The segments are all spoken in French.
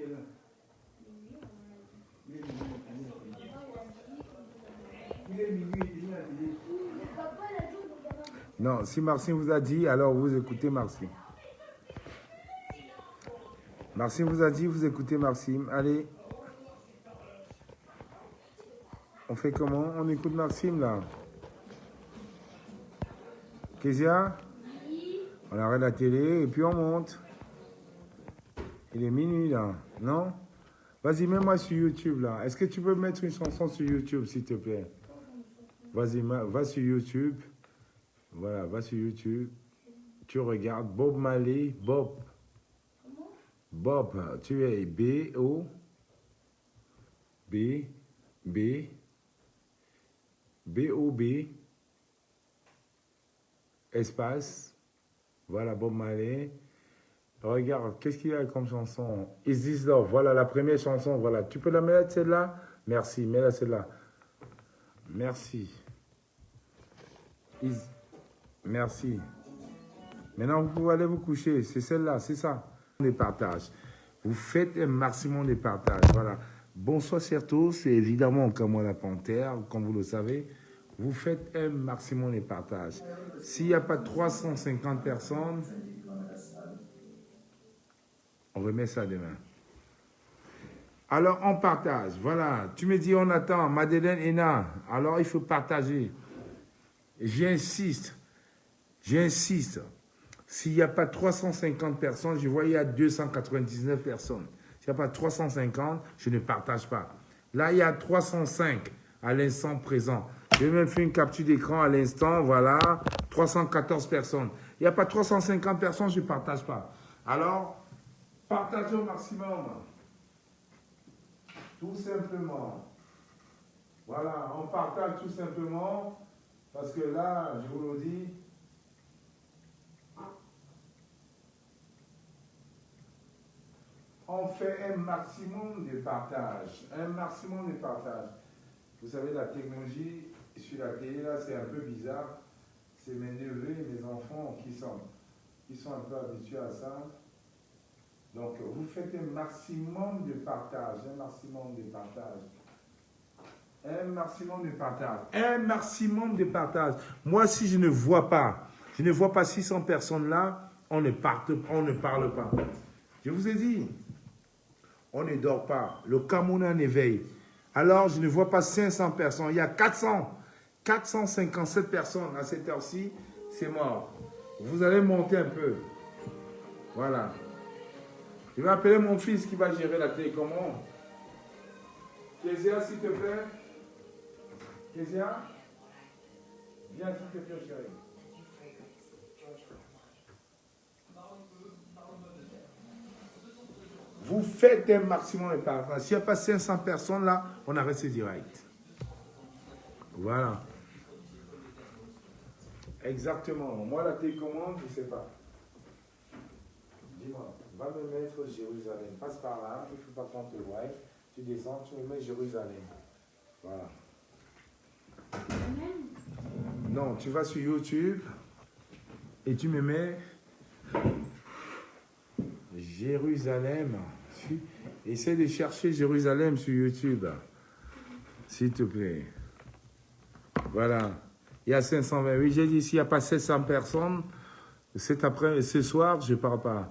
quelle heure? Il est minuit et demi à télé. Non, si Maxime vous a dit, alors vous écoutez Maxime. Maxime vous a dit, vous écoutez Maxime. Allez. On fait comment? On écoute Maxime là. Kezia? On arrête la télé et puis on monte. Il est minuit là, non? Vas-y, mets-moi sur YouTube là. Est-ce que tu peux mettre une chanson sur YouTube s'il te plaît? Vas-y, va sur YouTube. Voilà, va sur YouTube. Tu regardes Bob Marley, Bob. Bob, tu es B-O, B, B, B-O-B, espace. Voilà, Bob Marley. Regarde, qu'est-ce qu'il y a comme chanson? Is This Love? Voilà, la première chanson. Voilà, tu peux la mettre celle-là? Merci, mets-la celle-là. Merci. Merci. Maintenant, vous pouvez aller vous coucher. C'est celle-là, c'est ça. Des partages. Vous faites un maximum de partages. Voilà. Bonsoir à tous. C'est évidemment comme la panthère, comme vous le savez. Vous faites un maximum de partages. S'il n'y a pas 350 personnes, on remet ça demain. Alors, on partage. Voilà. Tu me dis, on attend. Madeleine Hénin. Alors, il faut partager. J'insiste. J'insiste. S'il n'y a pas 350 personnes, je vois il y a 299 personnes. S'il n'y a pas 350, je ne partage pas. Là, il y a 305 à l'instant présent. J'ai même fait une capture d'écran à l'instant. Voilà. 314 personnes. Il n'y a pas 350 personnes, je ne partage pas. Alors, partagez au maximum. Tout simplement. Voilà, on partage tout simplement. Parce que là, je vous le dis, on fait un maximum de partage. Un maximum de partage. Vous savez, la technologie sur la télé, là, c'est un peu bizarre. C'est mes neveux et mes enfants qui sont un peu habitués à ça. Donc, vous faites un maximum de partage. Un maximum de partage. Un maximum de partage. Un maximum de partage. Moi, si je ne vois pas 600 personnes là, on ne parle pas. Je vous ai dit, on ne dort pas. Le Cameroun est en éveil. Alors, je ne vois pas 500 personnes. Il y a 457 personnes à cette heure-ci. C'est mort. Vous allez monter un peu. Voilà. Je vais appeler mon fils qui va gérer la télécommande. Kezia, s'il te plaît. Kezia, viens s'il te plaît, chérie. Vous faites un maximum de partage. S'il n'y a pas 500 personnes là, on arrête ce direct. Voilà. Exactement. Moi, la télécommande, je ne sais pas. Dis-moi, va me mettre Jérusalem. Passe par là, il ne faut pas qu'on te voie. Tu descends, tu me mets Jérusalem. Voilà. Non, tu vas sur YouTube et tu me mets Jérusalem. Essaie de chercher Jérusalem sur YouTube, s'il te plaît. Voilà. Il y a 528. J'ai dit, s'il n'y a pas 700 personnes, ce soir, je ne pars pas.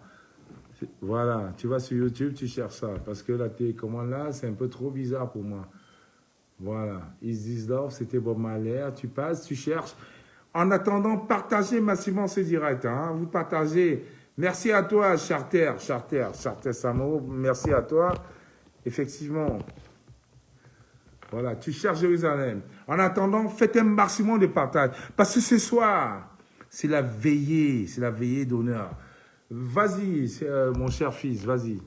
Voilà. Tu vas sur YouTube, tu cherches ça. Parce que la télécommande là, c'est un peu trop bizarre pour moi. Voilà. Is This Love, c'était Bob Marley. Tu passes, tu cherches. En attendant, partagez massivement ce direct. Hein. Vous partagez. Merci à toi, Charter Samo. Merci à toi. Effectivement. Voilà, tu cherches Jérusalem. En attendant, faites un maximum de partage. Parce que ce soir, c'est la veillée d'honneur. Vas-y, mon cher fils, vas-y.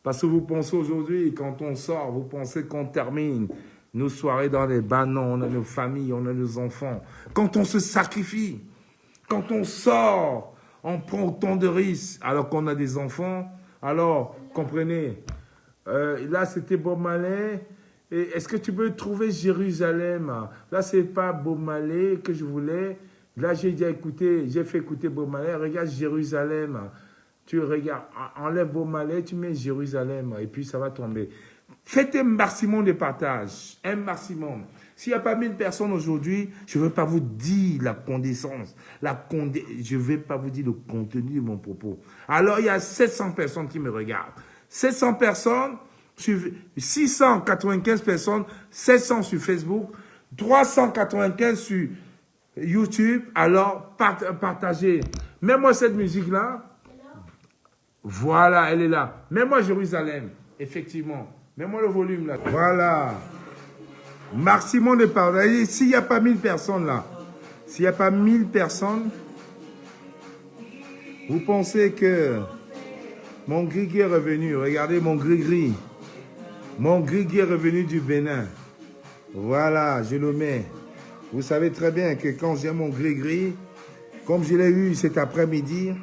Parce que vous pensez aujourd'hui, quand on sort, vous pensez qu'on termine nos soirées dans les bancs, on a nos familles, on a nos enfants. Quand on se sacrifie, quand on sort, on prend autant de risques alors qu'on a des enfants. Alors, comprenez, là c'était Bob Marley. Est-ce que tu peux trouver Jérusalem? Là, c'est pas Bob Marley que je voulais. Là, j'ai déjà écouté, j'ai fait écouter Bob Marley. Regarde Jérusalem. Tu regardes, enlève vos malais, tu mets Jérusalem et puis ça va tomber. Faites un maximum de partage, un maximum. S'il n'y a pas 1000 personnes aujourd'hui, je ne veux pas vous dire la condescence, je ne vais pas vous dire le contenu de mon propos. Alors, il y a 700 personnes qui me regardent. 700 personnes, 695 personnes, 700 sur Facebook, 395 sur YouTube. Alors, partagez. Mets-moi cette musique-là. Voilà, elle est là. Mets-moi Jérusalem, effectivement. Mets-moi le volume là. Voilà. Maximum de partage. S'il n'y a pas 1000 personnes là, s'il n'y a pas 1000 personnes, vous pensez que mon gris-gris est revenu. Regardez mon gris-gris. Mon gris-gris est revenu du Bénin. Voilà, je le mets. Vous savez très bien que quand j'ai mon gris-gris, comme je l'ai eu cet après-midi,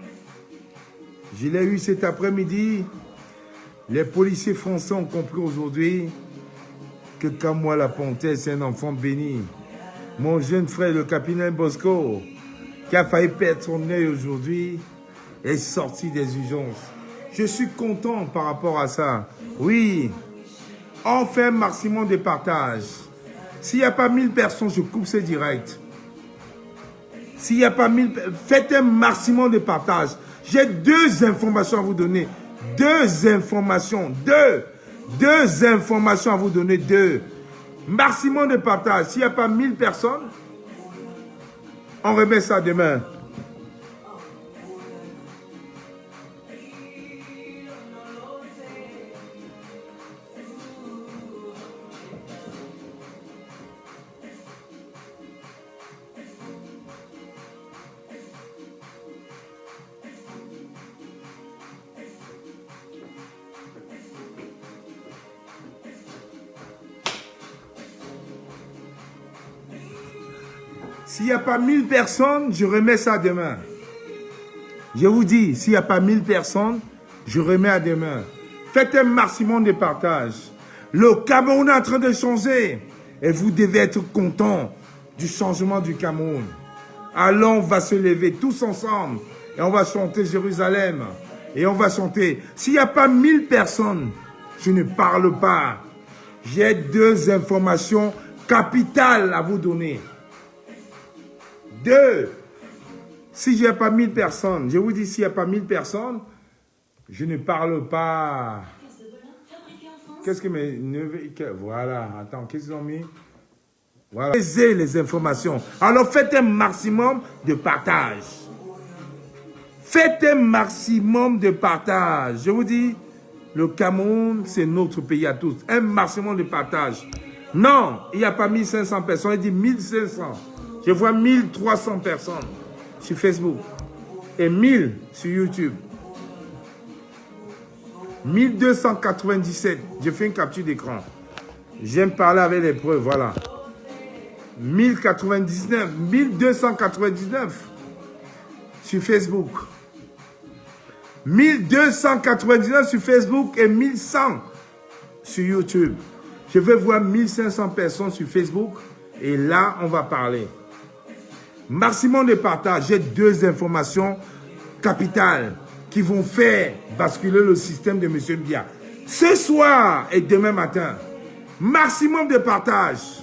les policiers français ont compris aujourd'hui que Kamoa la Panthère, c'est un enfant béni. Mon jeune frère, le capitaine Bosco, qui a failli perdre son œil aujourd'hui, est sorti des urgences. Je suis content par rapport à ça. Oui, on fait un maximum de partage. S'il n'y a pas 1000 personnes, je coupe ce direct. S'il n'y a pas 1000 personnes, faites un maximum de partage. J'ai 2 informations à vous donner. 2 informations. 2 informations à vous donner. 2. Maximum de partage. S'il n'y a pas 1000 personnes, on remet ça demain. S'il n'y a pas 1000 personnes, je remets ça demain. Je vous dis, s'il n'y a pas 1000 personnes, je remets à demain. Faites un maximum de partage. Le Cameroun est en train de changer. Et vous devez être content du changement du Cameroun. Alors on va se lever tous ensemble. Et on va chanter Jérusalem. Et on va chanter. S'il n'y a pas 1000 personnes, je ne parle pas. J'ai 2 informations capitales à vous donner. 2. Si je n'ai pas 1000 personnes, je vous dis, s'il n'y a pas 1000 personnes, je ne parle pas. Qu'est-ce que mes neveux... Voilà, attends, qu'est-ce qu'ils ont mis? Voilà. Les informations. Alors faites un maximum de partage. Faites un maximum de partage. Je vous dis, le Cameroun, c'est notre pays à tous. Un maximum de partage. Non, il n'y a pas 1500 personnes, il dit 1500. Je vois 1300 personnes sur Facebook et 1000 sur YouTube. 1297. Je fais une capture d'écran. J'aime parler avec les preuves, voilà. 1099, 1299 sur Facebook. 1299 sur Facebook et 1100 sur YouTube. Je vais voir 1500 personnes sur Facebook et là, on va parler. Maximum de partage. J'ai 2 informations capitales qui vont faire basculer le système de M. Biya. Ce soir et demain matin. Maximum de partage.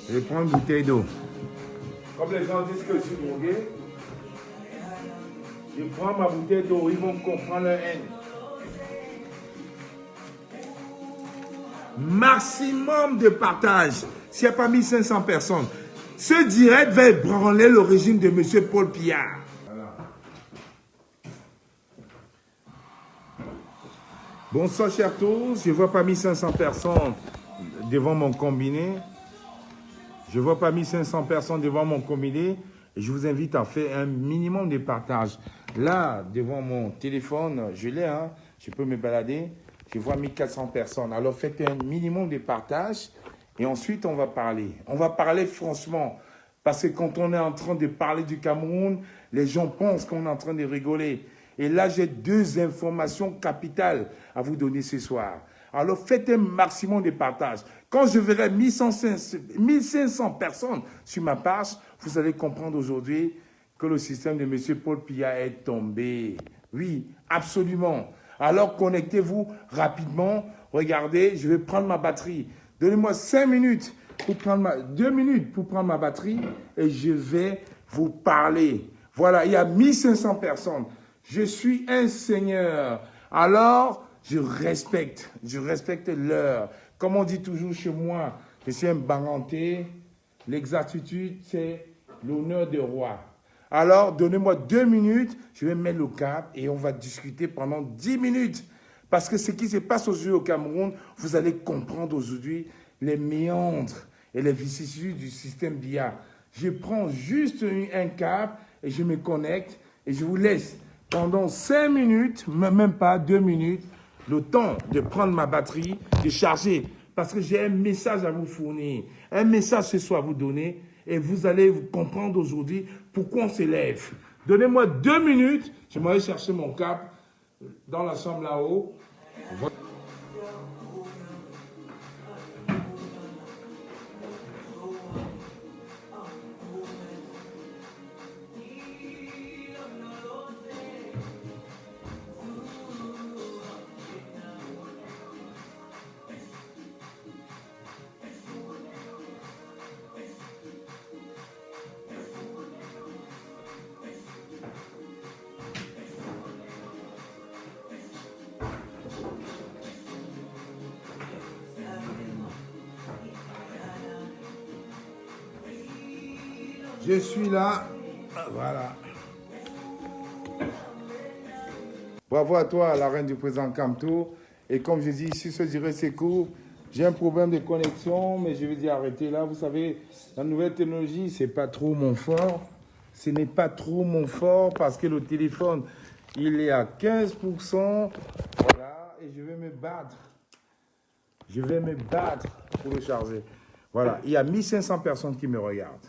Je vais prendre une bouteille d'eau. Comme les gens disent que je suis drogué, je prends ma bouteille d'eau, ils vont comprendre leur haine. Maximum de partage. S'il n'y a pas 1500 personnes, ce direct va ébranler le régime de M. Paul Biya. Voilà. Bonsoir, chers tous. Je ne vois pas 1500 personnes devant mon combiné. Je ne vois pas 1500 personnes devant mon combiné. Et je vous invite à faire un minimum de partage. Là, devant mon téléphone, je l'ai, hein, je peux me balader. Je vois 1400 personnes. Alors, faites un minimum de partage et ensuite, on va parler. On va parler franchement. Parce que quand on est en train de parler du Cameroun, les gens pensent qu'on est en train de rigoler. Et là, j'ai 2 informations capitales à vous donner ce soir. Alors, faites un maximum de partage. Quand je verrai 1500 personnes sur ma page, vous allez comprendre aujourd'hui que le système de M. Paul Biya est tombé. Oui, absolument. Alors connectez-vous rapidement. Regardez, je vais prendre ma batterie. Donnez-moi 5 minutes pour prendre 2 minutes pour prendre ma batterie et je vais vous parler. Voilà, il y a 1500 personnes. Je suis un seigneur. Alors, je respecte l'heure. Comme on dit toujours chez moi, je suis un baranté. L'exactitude, c'est l'honneur de roi. Alors, donnez-moi 2 minutes, je vais mettre le cap et on va discuter pendant 10 minutes. Parce que ce qui se passe aujourd'hui au Cameroun, vous allez comprendre aujourd'hui les méandres et les vicissitudes du système Biya. Je prends juste un cap et je me connecte et je vous laisse pendant 5 minutes, même pas 2 minutes, le temps de prendre ma batterie, de charger. Parce que j'ai un message à vous fournir, un message ce soir à vous donner et vous allez comprendre aujourd'hui pourquoi on s'élève. Donnez-moi 2 minutes, je m'en vais chercher mon cap dans la chambre là-haut. Je suis là. Voilà. Bravo à toi, la reine du président Kamto. Et comme je dis, ici, ce dirait c'est court. J'ai un problème de connexion, mais je vais dire arrêtez là. Vous savez, la nouvelle technologie, c'est pas trop mon fort. Ce n'est pas trop mon fort parce que le téléphone, il est à 15%. Voilà. Et je vais me battre. Je vais me battre pour le charger. Voilà. Il y a 1500 personnes qui me regardent.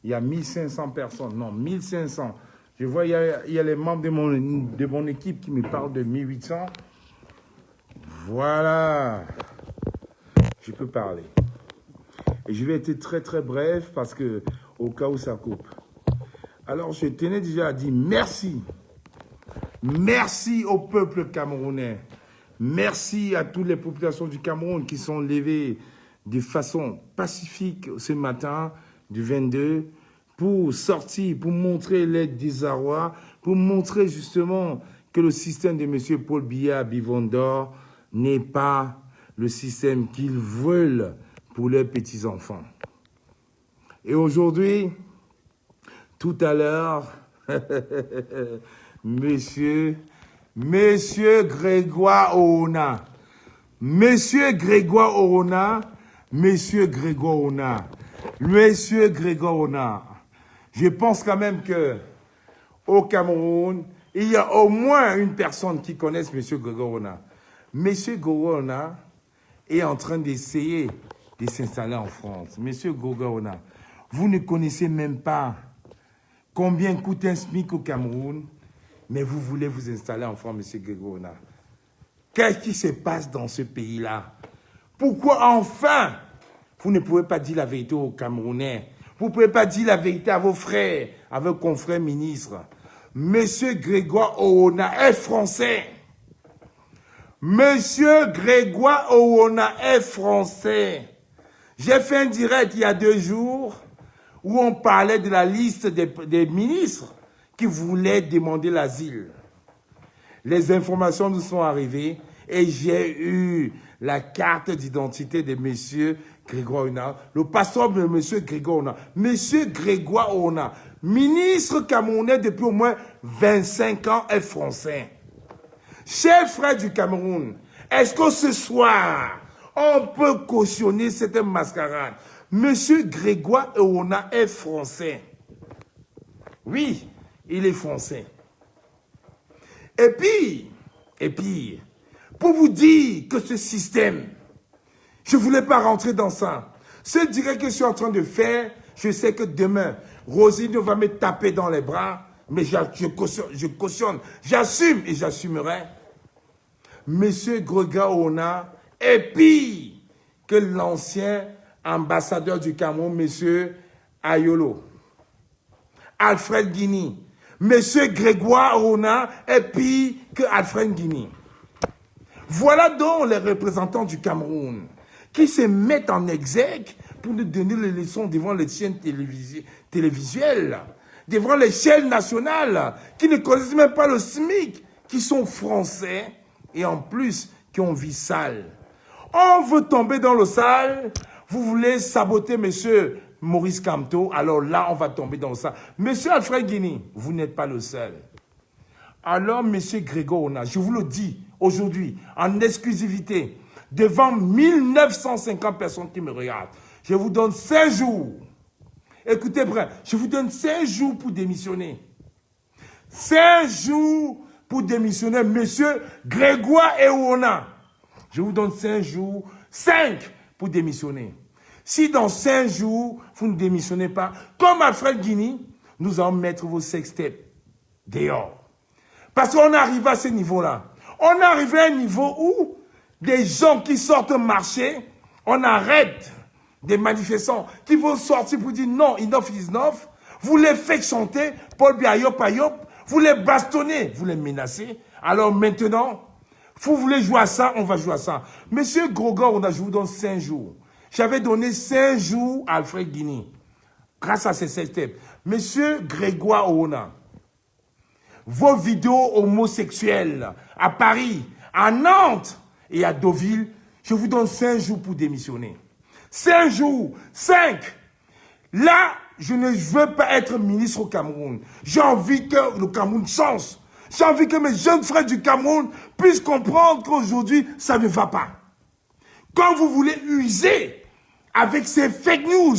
Il y a 1500 personnes, non, 1500. Je vois, il y a les membres de mon équipe qui me parlent de 1800. Voilà. Je peux parler. Et je vais être très, très bref parce que, au cas où ça coupe. Alors, je tenais déjà à dire merci. Merci au peuple camerounais. Merci à toutes les populations du Cameroun qui sont levées de façon pacifique ce matin du 22 pour sortir, pour montrer les désarroi, pour montrer justement que le système de M. Paul Biya Bivondor n'est pas le système qu'ils veulent pour leurs petits-enfants. Et aujourd'hui, tout à l'heure, Monsieur Grégoire Orona, Monsieur Grégoire Orona, je pense quand même que au Cameroun, il y a au moins une personne qui connaisse M. Grégoire Orona. M. Grégoire Orona est en train d'essayer de s'installer en France. M. Grégoire Orona, vous ne connaissez même pas combien coûte un SMIC au Cameroun, mais vous voulez vous installer en France, M. Grégoire Orona. Qu'est-ce qui se passe dans ce pays-là? Pourquoi enfin vous ne pouvez pas dire la vérité aux Camerounais? Vous ne pouvez pas dire la vérité à vos frères, à vos confrères ministres. Monsieur Grégoire Orona est français. Monsieur Grégoire Orona est français. J'ai fait un direct il y a 2 jours où on parlait de la liste des ministres qui voulaient demander l'asile. Les informations nous sont arrivées et j'ai eu la carte d'identité de monsieur Grégoire Orona, le passeport de monsieur Grégoire Orona. Monsieur Grégoire Orona, ministre camerounais depuis au moins 25 ans, est français. Chers frères du Cameroun, est-ce que ce soir, on peut cautionner cette mascarade? Monsieur Grégoire Orona est français. Oui, il est français. Et puis, pour vous dire que ce système, je ne voulais pas rentrer dans ça. Ce direct que je suis en train de faire, je sais que demain, Rosine va me taper dans les bras, mais je cautionne, j'assume et j'assumerai. Monsieur Grégoire Orona est pire que l'ancien ambassadeur du Cameroun, monsieur Ayolo. Alfred Guinée. Monsieur Grégoire Rona est pire que Alfred Guinée. Voilà donc les représentants du Cameroun qui se mettent en exergue pour nous donner les leçons devant les chaînes télévisuelles, devant les chaînes nationales, qui ne connaissent même pas le SMIC, qui sont français et en plus qui ont vie sale. On veut tomber dans le sale, vous voulez saboter monsieur Maurice Kamto, alors là on va tomber dans le sale. Monsieur Alfred Guinée, vous n'êtes pas le seul. Alors monsieur Grégoire Rona, je vous le dis aujourd'hui en exclusivité, devant 1950 personnes qui me regardent, je vous donne 5 jours. Écoutez bien, je vous donne 5 jours pour démissionner. 5 jours pour démissionner, monsieur Grégoire Rona. Je vous donne 5 jours, 5 pour démissionner. Si dans 5 jours, vous ne démissionnez pas, comme Alfred Guinée, nous allons mettre vos sextapes dehors. Parce qu'on arrive à ce niveau-là. On arrive à un niveau où des gens qui sortent marcher, on arrête des manifestants qui vont sortir pour dire non, enough is enough. Vous les faites chanter, Paul Biya Yop a Yop, vous les bastonnez, vous les menacez. Alors maintenant, vous voulez jouer à ça, on va jouer à ça. Monsieur Grégoire, je vous donne 5 jours. J'avais donné 5 jours à Alfred Guinée, grâce à ces 7 steps. Monsieur Grégoire Rona, vos vidéos homosexuelles à Paris, à Nantes et à Deauville, je vous donne 5 jours pour démissionner. 5 jours, 5. Là, je ne veux pas être ministre au Cameroun. J'ai envie que le Cameroun change. J'ai envie que mes jeunes frères du Cameroun puissent comprendre qu'aujourd'hui, ça ne va pas. Quand vous voulez user avec ces fake news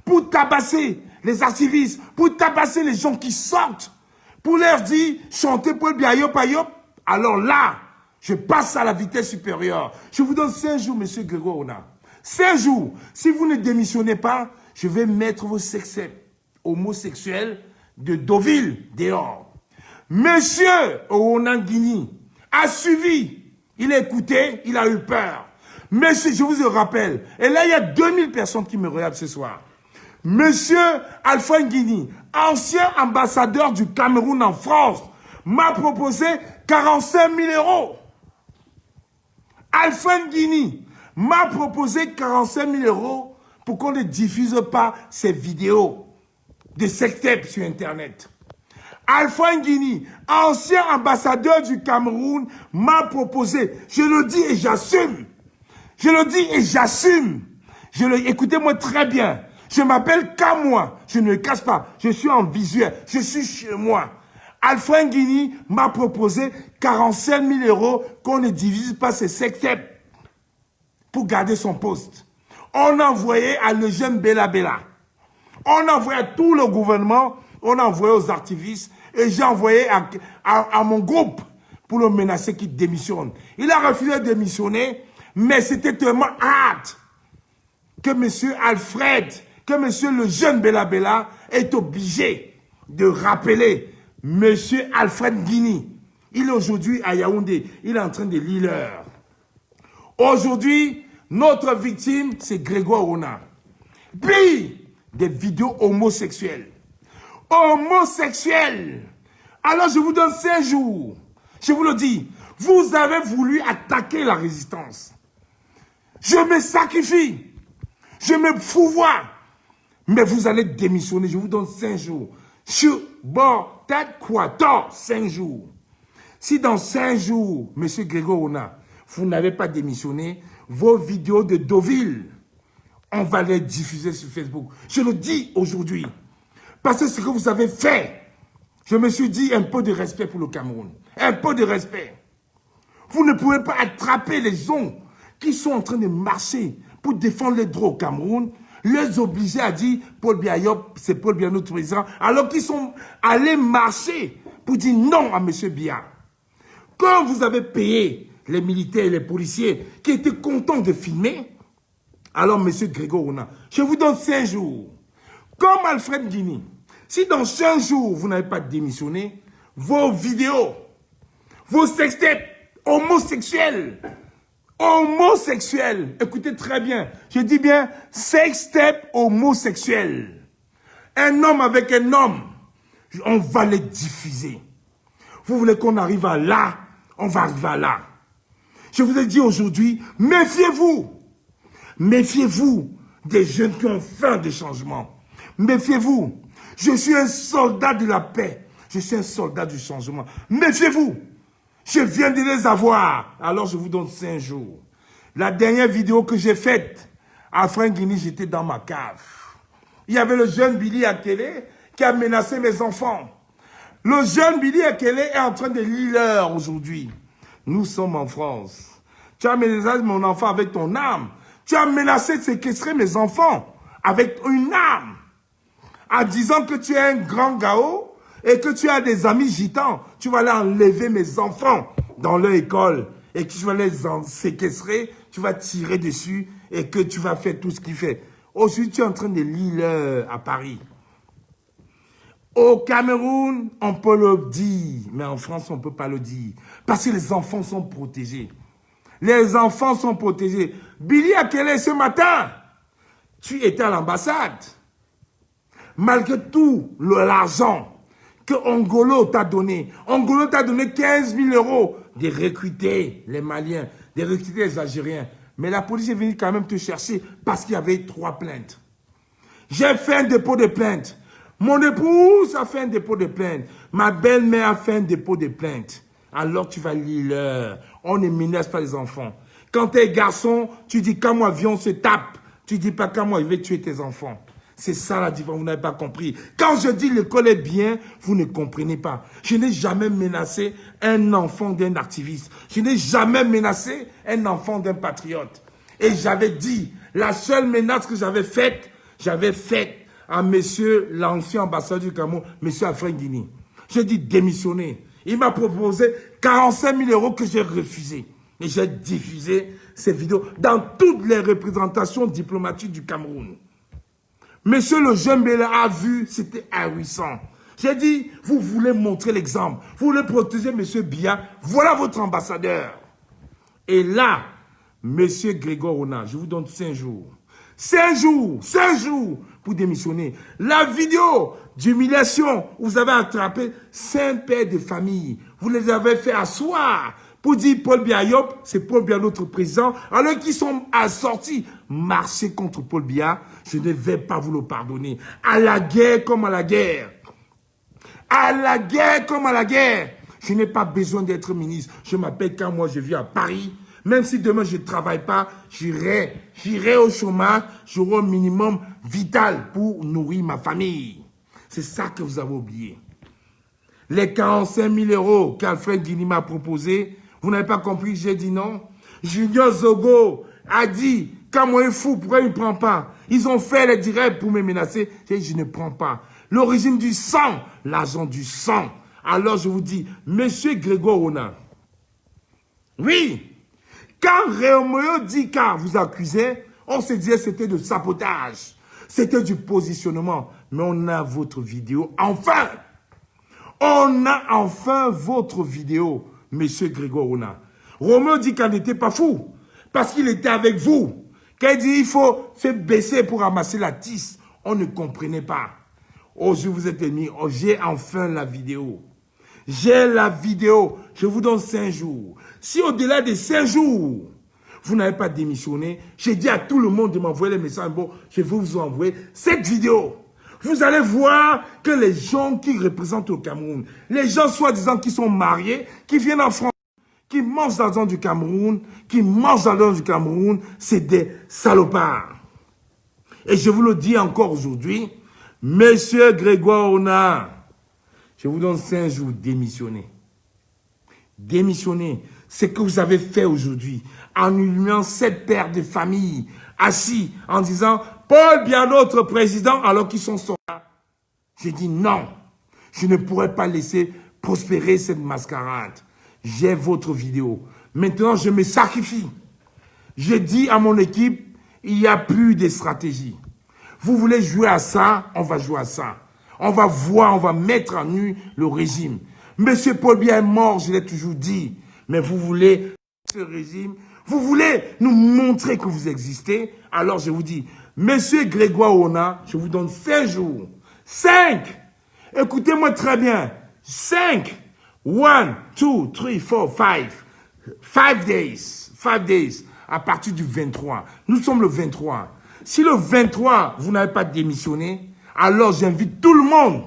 pour tabasser les activistes, pour tabasser les gens qui sortent, pour leur dire chantez Paul Biya Yop a Yop, alors là, je passe à la vitesse supérieure. Je vous donne 5 jours, monsieur Grégoire Rona. 5 jours. Si vous ne démissionnez pas, je vais mettre vos sexes homosexuels de Deauville dehors. Monsieur Rona Guinée a suivi. Il a écouté, il a eu peur. Monsieur, je vous le rappelle, et là, il y a 2000 personnes qui me regardent ce soir. Monsieur Alfred Guinée, ancien ambassadeur du Cameroun en France, m'a proposé 45 000 euros. Alfred Guinée m'a proposé 45 000 euros pour qu'on ne diffuse pas ces vidéos de sextapes sur Internet. Alfred Guinée, ancien ambassadeur du Cameroun, m'a proposé, je le dis et j'assume, je le dis et j'assume, écoutez-moi très bien, je m'appelle Kamoa, je ne le cache pas, je suis en visuel, je suis chez moi. Alfred Guinée m'a proposé 45 000 euros qu'on ne divise pas ces sextapes pour garder son poste. On a envoyé à le jeune Bella Bella. On a envoyé à tout le gouvernement, on a envoyé aux activistes et j'ai envoyé à mon groupe pour le menacer qu'il démissionne. Il a refusé de démissionner, mais c'était tellement hâte que monsieur Alfred, que monsieur le jeune Bella Bella est obligé de rappeler monsieur Alfred Guinée. Il est aujourd'hui à Yaoundé, il est en train de lire l'heure. Aujourd'hui, notre victime, c'est Grégoire Rona. Puis, des vidéos homosexuelles. Homosexuelles. Alors, je vous donne 5 jours. Je vous le dis, vous avez voulu attaquer la résistance. Je me sacrifie. Je me fouvoie. Mais vous allez démissionner. Je vous donne 5 jours. Sur bord, tête, quator, 5 jours. Si dans 5 jours, M. Grégoire Rona, vous n'avez pas démissionné, vos vidéos de Deauville, on va les diffuser sur Facebook. Je le dis aujourd'hui. Parce que ce que vous avez fait, je me suis dit un peu de respect pour le Cameroun. Un peu de respect. Vous ne pouvez pas attraper les gens qui sont en train de marcher pour défendre les droits au Cameroun, les obliger à dire Paul Biya Yop, c'est Paul Biya notre président, alors qu'ils sont allés marcher pour dire non à M. Biya. Quand vous avez payé les militaires et les policiers qui étaient contents de filmer, alors M. Grégoire Rona, je vous donne 5 jours. Comme Alfred Guinée, si dans 5 jours vous n'avez pas démissionné, vos vidéos, vos sextapes homosexuels, écoutez très bien, je dis bien sextape homosexuel. Un homme avec un homme, On va les diffuser. Vous voulez qu'on arrive à là? On va arriver à là. Je vous ai dit aujourd'hui, méfiez-vous. Méfiez-vous des jeunes qui ont faim de changement. Méfiez-vous. Je suis un soldat de la paix. Je suis un soldat du changement. Méfiez-vous. Je viens de les avoir. Alors je vous donne 5 jours. La dernière vidéo que j'ai faite, à Franguini, j'étais dans ma cave. Il y avait le jeune Billy Akele qui a menacé mes enfants. Le jeune Billy Akele est en train de lire aujourd'hui. Nous sommes en France. Tu as menacé mon enfant avec ton âme. Tu as menacé de séquestrer mes enfants avec une âme. En disant que tu es un grand Gao et que tu as des amis gitans. Tu vas aller enlever mes enfants dans leur école et que tu vas les séquestrer. Tu vas tirer dessus et que tu vas faire tout ce qu'il fait. Aujourd'hui, tu es en train de lire à Paris. Au Cameroun, on peut le dire, mais en France, on ne peut pas le dire. Parce que les enfants sont protégés. Les enfants sont protégés. Billy Akele, ce matin, tu étais à l'ambassade. Malgré tout l'argent que Ongolo t'a donné, 15 000 € de recruter les Maliens, de recruter les Algériens. Mais la police est venue quand même te chercher parce qu'il y avait 3 plaintes. J'ai fait un dépôt de plainte. Mon épouse a fait un dépôt de plainte. Ma belle-mère a fait un dépôt de plainte. Alors tu vas lire. On ne menace pas les enfants. Quand tu es garçon, tu dis quand moi viens, on se tape. Tu dis pas quand moi je vais tuer tes enfants. C'est ça la différence, vous n'avez pas compris. Quand je dis l'école est bien, vous ne comprenez pas. Je n'ai jamais menacé un enfant d'un activiste. Je n'ai jamais menacé un enfant d'un patriote. Et j'avais dit, la seule menace que j'avais faite à monsieur l'ancien ambassadeur du Cameroun, monsieur Afrin-Guinée. J'ai dit démissionner. Il m'a proposé 45 000 € que j'ai refusé. Et j'ai diffusé ces vidéos dans toutes les représentations diplomatiques du Cameroun. Monsieur le jeune Bela a vu, c'était ahurissant. J'ai dit, vous voulez montrer l'exemple. Vous voulez protéger monsieur Biya. Voilà votre ambassadeur. Et là, monsieur Grégoire Ona, je vous donne 5 jours. 5 jours pour démissionner. La vidéo d'humiliation, vous avez attrapé 5 pères de famille. Vous les avez fait asseoir pour dire Paul Biya Yop, c'est Paul Biya notre président. Alors qu'ils sont assortis, marcher contre Paul Biya, je ne vais pas vous le pardonner. À la guerre comme à la guerre. À la guerre comme à la guerre. Je n'ai pas besoin d'être ministre. Je m'appelle quand moi je vis à Paris. Même si demain je ne travaille pas, j'irai au chômage, j'aurai un minimum vital pour nourrir ma famille. C'est ça que vous avez oublié. Les 45 000 € qu'Alfred Guinée m'a proposé, vous n'avez pas compris, j'ai dit non. Junior Zogo a dit, quand moi est fou, pourquoi il ne prend pas? Ils ont fait les directs pour me menacer. J'ai dit, je ne prends pas. L'origine du sang, l'argent du sang. Alors je vous dis, monsieur Grégoire Ona, oui, quand Réomoyo Dika vous accusait, on se disait que c'était de sabotage. C'était du positionnement. Mais on a votre vidéo. Enfin! On a enfin votre vidéo, monsieur Grégoire Ona. Roméo Dika n'était pas fou. Parce qu'il était avec vous. Quand il dit il faut se baisser pour ramasser la tisse, on ne comprenait pas. Oh, je vous ai mis. Oh, j'ai enfin la vidéo. J'ai la vidéo. Je vous donne 5 jours. Si au-delà de 5 jours, vous n'avez pas démissionné, j'ai dit à tout le monde de m'envoyer les messages. Bon, je vais vous envoyer cette vidéo. Vous allez voir que les gens qui représentent au Cameroun, les gens soi-disant qui sont mariés, qui viennent en France, qui mangent l'argent du Cameroun, c'est des salopards. Et je vous le dis encore aujourd'hui, monsieur Grégoire Ona, je vous donne 5 jours, démissionnez. Démissionnez. Ce que vous avez fait aujourd'hui, en humiliant 7 pères de famille, assis, en disant, Paul Biya notre président, alors qu'ils sont soldats. J'ai dit non, je ne pourrais pas laisser prospérer cette mascarade. J'ai votre vidéo. Maintenant, je me sacrifie. J'ai dit à mon équipe, il n'y a plus de stratégie. Vous voulez jouer à ça, on va jouer à ça. On va voir, on va mettre en nu le régime. Monsieur Paul Biya est mort, je l'ai toujours dit. Mais vous voulez ce régime, vous voulez nous montrer que vous existez. Alors je vous dis, monsieur Grégoire Ona, je vous donne 5 jours. 5! Écoutez-moi très bien. 5, 1, 2, 3, 4, 5. 5 days. 5 days. À partir du 23. Nous sommes le 23. Si le 23, vous n'avez pas démissionné, alors j'invite tout le monde.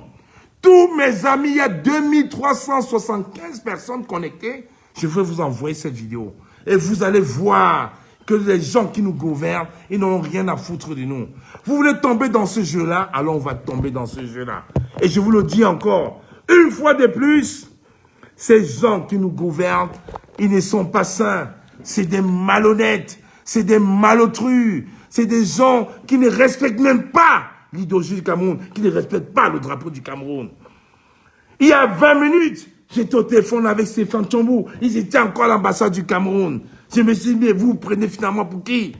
Tous mes amis, il y a 2375 personnes connectées. Je vais vous envoyer cette vidéo. Et vous allez voir que les gens qui nous gouvernent, ils n'ont rien à foutre de nous. Vous voulez tomber dans ce jeu-là, alors on va tomber dans ce jeu-là. Et je vous le dis encore, une fois de plus, ces gens qui nous gouvernent, ils ne sont pas sains. C'est des malhonnêtes, c'est des malotrus, c'est des gens qui ne respectent même pas l'idéologie du Cameroun, qui ne respectent pas le drapeau du Cameroun. Il y a 20 minutes, j'étais au téléphone avec Stéphane Tchambou. Ils étaient encore à l'ambassade du Cameroun. Je me suis dit, mais vous prenez finalement pour qui?